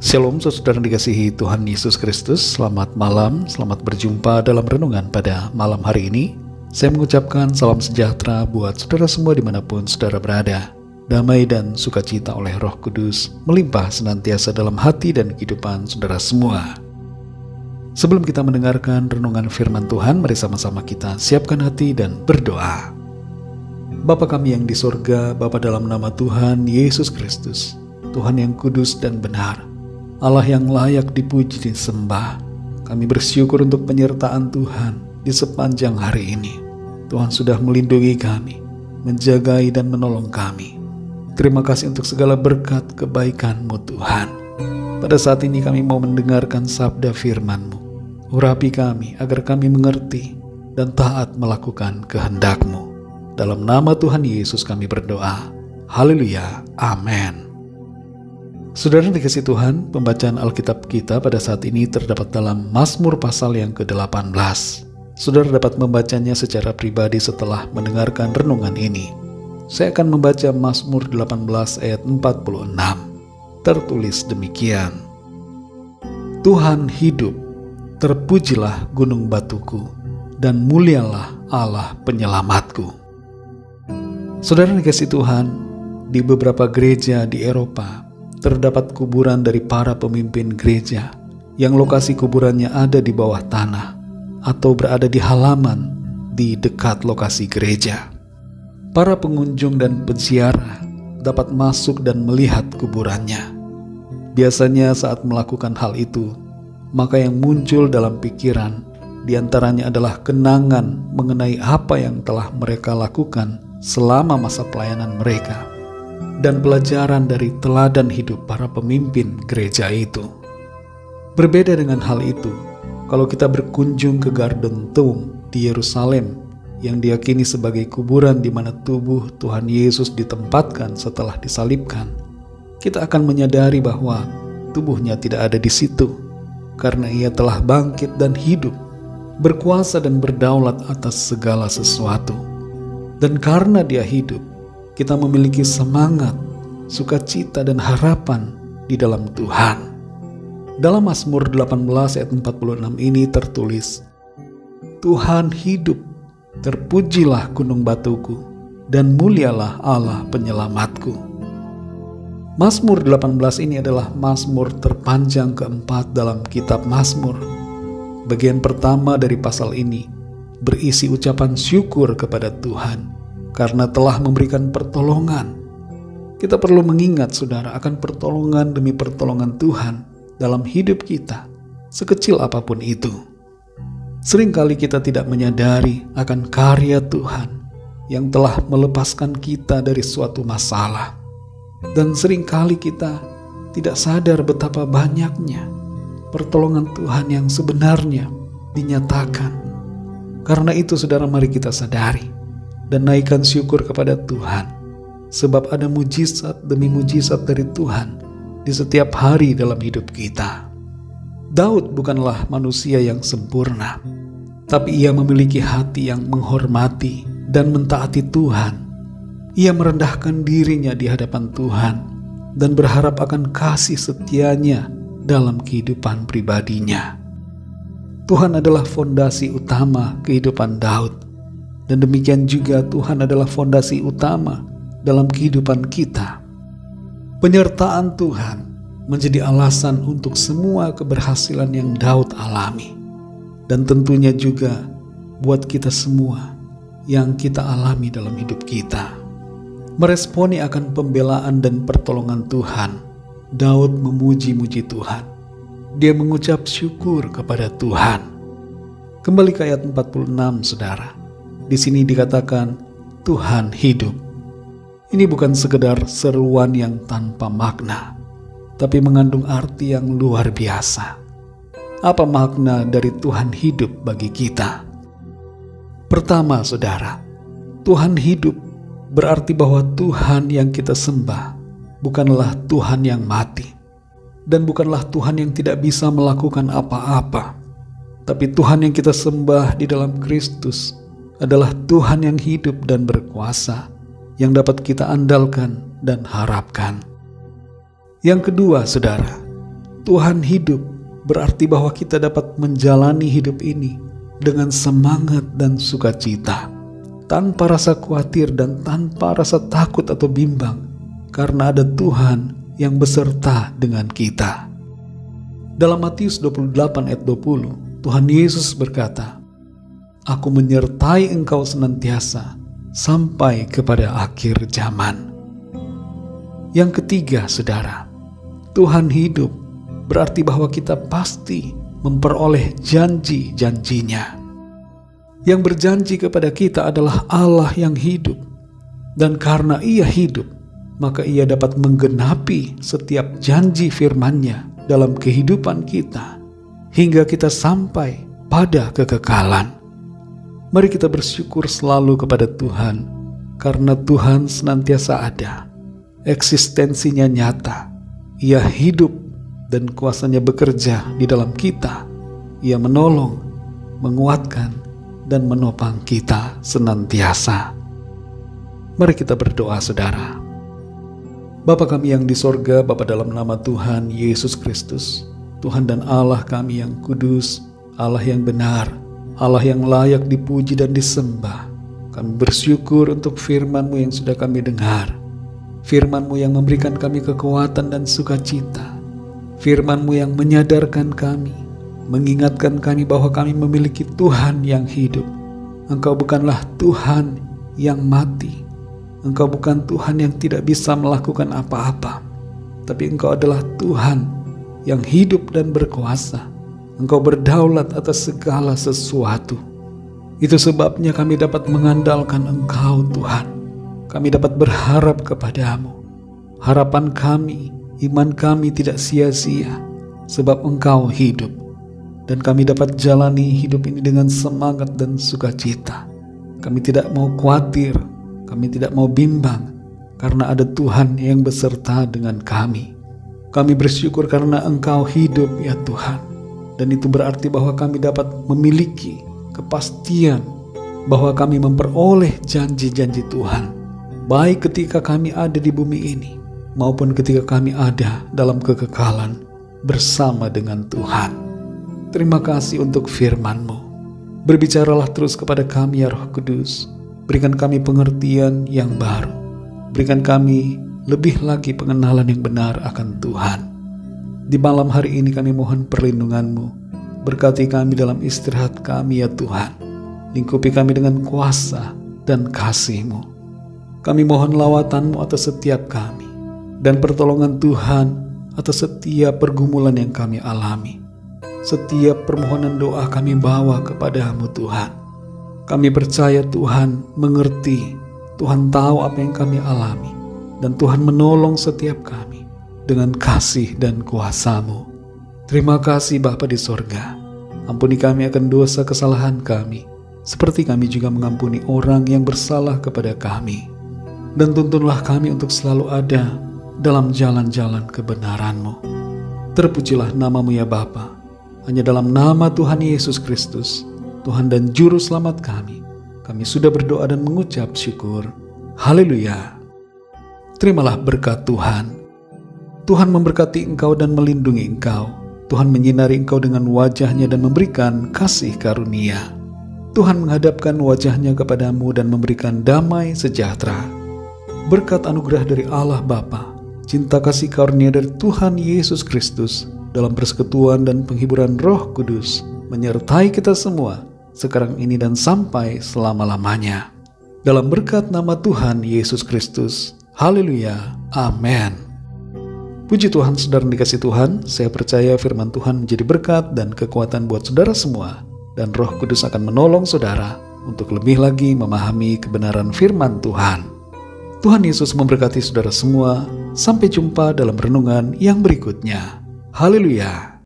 Shalom saudara dikasihi Tuhan Yesus Kristus. Selamat malam, selamat berjumpa dalam renungan pada malam hari ini. Saya mengucapkan salam sejahtera buat saudara semua dimanapun saudara berada. Damai dan sukacita oleh Roh Kudus melimpah senantiasa dalam hati dan kehidupan saudara semua. Sebelum kita mendengarkan renungan firman Tuhan, mari sama-sama kita siapkan hati dan berdoa. Bapa kami yang di sorga, Bapa dalam nama Tuhan Yesus Kristus, Tuhan yang kudus dan benar, Allah yang layak dipuji dan disembah, kami bersyukur untuk penyertaan Tuhan di sepanjang hari ini. Tuhan sudah melindungi kami, menjagai dan menolong kami. Terima kasih untuk segala berkat kebaikan-Mu Tuhan. Pada saat ini kami mau mendengarkan sabda firman-Mu. Urapi kami agar kami mengerti dan taat melakukan kehendak-Mu. Dalam nama Tuhan Yesus kami berdoa. Haleluya. Amin. Saudara dikasih Tuhan, pembacaan Alkitab kita pada saat ini terdapat dalam Mazmur pasal yang ke-18. Saudara dapat membacanya secara pribadi setelah mendengarkan renungan ini. Saya akan membaca Mazmur 18 ayat 46. Tertulis demikian. Tuhan hidup, terpujilah gunung batuku, dan mulialah Allah penyelamatku. Saudara dikasih Tuhan, di beberapa gereja di Eropa, terdapat kuburan dari para pemimpin gereja yang lokasi kuburannya ada di bawah tanah atau berada di halaman di dekat lokasi gereja. Para pengunjung dan peziarah dapat masuk dan melihat kuburannya. Biasanya saat melakukan hal itu, maka yang muncul dalam pikiran diantaranya adalah kenangan mengenai apa yang telah mereka lakukan selama masa pelayanan mereka, dan pelajaran dari teladan hidup para pemimpin gereja itu. Berbeda dengan hal itu, kalau kita berkunjung ke Garden Tomb di Yerusalem, yang diyakini sebagai kuburan di mana tubuh Tuhan Yesus ditempatkan setelah disalibkan, kita akan menyadari bahwa tubuhnya tidak ada di situ, karena Ia telah bangkit dan hidup, berkuasa dan berdaulat atas segala sesuatu. Dan karena Dia hidup, kita memiliki semangat, sukacita dan harapan di dalam Tuhan. Dalam Mazmur 18 ayat 46 ini tertulis, Tuhan hidup, terpujilah gunung batuku, dan mulialah Allah penyelamatku. Mazmur 18 ini adalah Mazmur terpanjang keempat dalam kitab Mazmur. Bagian pertama dari pasal ini berisi ucapan syukur kepada Tuhan karena telah memberikan pertolongan. Kita perlu mengingat saudara akan pertolongan demi pertolongan Tuhan dalam hidup kita, sekecil apapun itu. Seringkali kita tidak menyadari akan karya Tuhan yang telah melepaskan kita dari suatu masalah. Dan seringkali kita tidak sadar betapa banyaknya pertolongan Tuhan yang sebenarnya dinyatakan. Karena itu saudara, mari kita sadari dan naikkan syukur kepada Tuhan, sebab ada mujizat demi mujizat dari Tuhan di setiap hari dalam hidup kita. Daud bukanlah manusia yang sempurna, tapi ia memiliki hati yang menghormati dan mentaati Tuhan. Ia merendahkan dirinya di hadapan Tuhan dan berharap akan kasih setianya dalam kehidupan pribadinya. Tuhan adalah fondasi utama kehidupan Daud. Dan demikian juga Tuhan adalah fondasi utama dalam kehidupan kita. Penyertaan Tuhan menjadi alasan untuk semua keberhasilan yang Daud alami. Dan tentunya juga buat kita semua yang kita alami dalam hidup kita. Meresponi akan pembelaan dan pertolongan Tuhan, Daud memuji-muji Tuhan. Dia mengucap syukur kepada Tuhan. Kembali ke ayat 46 saudara. Di sini dikatakan Tuhan hidup. Ini bukan sekedar seruan yang tanpa makna, tapi mengandung arti yang luar biasa. Apa makna dari Tuhan hidup bagi kita? Pertama saudara, Tuhan hidup berarti bahwa Tuhan yang kita sembah bukanlah Tuhan yang mati, dan bukanlah Tuhan yang tidak bisa melakukan apa-apa, tapi Tuhan yang kita sembah di dalam Kristus adalah Tuhan yang hidup dan berkuasa, yang dapat kita andalkan dan harapkan. Yang kedua, saudara, Tuhan hidup berarti bahwa kita dapat menjalani hidup ini dengan semangat dan sukacita, tanpa rasa khawatir dan tanpa rasa takut atau bimbang, karena ada Tuhan yang beserta dengan kita. Dalam Matius 28 ayat 20, Tuhan Yesus berkata, "Aku menyertai engkau senantiasa sampai kepada akhir zaman." Yang ketiga, saudara, Tuhan hidup berarti bahwa kita pasti memperoleh janji-janjinya. Yang berjanji kepada kita adalah Allah yang hidup, dan karena Ia hidup, maka Ia dapat menggenapi setiap janji firman-Nya dalam kehidupan kita, hingga kita sampai pada kekekalan. Mari kita bersyukur selalu kepada Tuhan, karena Tuhan senantiasa ada, eksistensinya nyata, Ia hidup, dan kuasa-Nya bekerja di dalam kita. Ia menolong, menguatkan, dan menopang kita senantiasa. Mari kita berdoa, saudara. Bapa kami yang di sorga, Bapa dalam nama Tuhan Yesus Kristus, Tuhan dan Allah kami yang kudus, Allah yang benar, Allah yang layak dipuji dan disembah. Kami bersyukur untuk firman-Mu yang sudah kami dengar, firman-Mu yang memberikan kami kekuatan dan sukacita, firman-Mu yang menyadarkan kami, mengingatkan kami bahwa kami memiliki Tuhan yang hidup. Engkau bukanlah Tuhan yang mati. Engkau bukan Tuhan yang tidak bisa melakukan apa-apa. Tapi Engkau adalah Tuhan yang hidup dan berkuasa. Engkau berdaulat atas segala sesuatu. Itu sebabnya kami dapat mengandalkan Engkau, Tuhan. Kami dapat berharap kepadamu. Harapan kami, iman kami tidak sia-sia, sebab Engkau hidup. Dan kami dapat jalani hidup ini dengan semangat dan sukacita. Kami tidak mau khawatir, kami tidak mau bimbang, karena ada Tuhan yang beserta dengan kami. Kami bersyukur karena Engkau hidup, ya Tuhan. Dan itu berarti bahwa kami dapat memiliki kepastian bahwa kami memperoleh janji-janji Tuhan, baik ketika kami ada di bumi ini, maupun ketika kami ada dalam kekekalan bersama dengan Tuhan. Terima kasih untuk firman-Mu. Berbicaralah terus kepada kami, ya Roh Kudus. Berikan kami pengertian yang baru. Berikan kami lebih lagi pengenalan yang benar akan Tuhan. Di malam hari ini kami mohon perlindungan-Mu. Berkati kami dalam istirahat kami, ya Tuhan. Lingkupi kami dengan kuasa dan kasih-Mu. Kami mohon lawatan-Mu atas setiap kami, dan pertolongan Tuhan atas setiap pergumulan yang kami alami. Setiap permohonan doa kami bawa kepada-Mu, Tuhan. Kami percaya Tuhan mengerti, Tuhan tahu apa yang kami alami, dan Tuhan menolong setiap kami dengan kasih dan kuasa-Mu. Terima kasih Bapa di sorga. Ampuni kami akan dosa kesalahan kami, seperti kami juga mengampuni orang yang bersalah kepada kami. Dan tuntunlah kami untuk selalu ada dalam jalan-jalan kebenaran-Mu. Terpujilah nama-Mu, ya Bapa. Hanya dalam nama Tuhan Yesus Kristus, Tuhan dan Juru Selamat kami sudah berdoa dan mengucap syukur. Haleluya. Terimalah berkat Tuhan. Tuhan memberkati engkau dan melindungi engkau. Tuhan menyinari engkau dengan wajah-Nya dan memberikan kasih karunia. Tuhan menghadapkan wajah-Nya kepadamu dan memberikan damai sejahtera. Berkat anugerah dari Allah Bapa, cinta kasih karunia dari Tuhan Yesus Kristus, dalam persekutuan dan penghiburan Roh Kudus, menyertai kita semua, sekarang ini dan sampai selama-lamanya. Dalam berkat nama Tuhan Yesus Kristus. Haleluya. Amin. Puji Tuhan, saudara dikasih Tuhan, saya percaya firman Tuhan menjadi berkat dan kekuatan buat saudara semua, dan Roh Kudus akan menolong saudara untuk lebih lagi memahami kebenaran firman Tuhan. Tuhan Yesus memberkati saudara semua. Sampai jumpa dalam renungan yang berikutnya. Haleluya.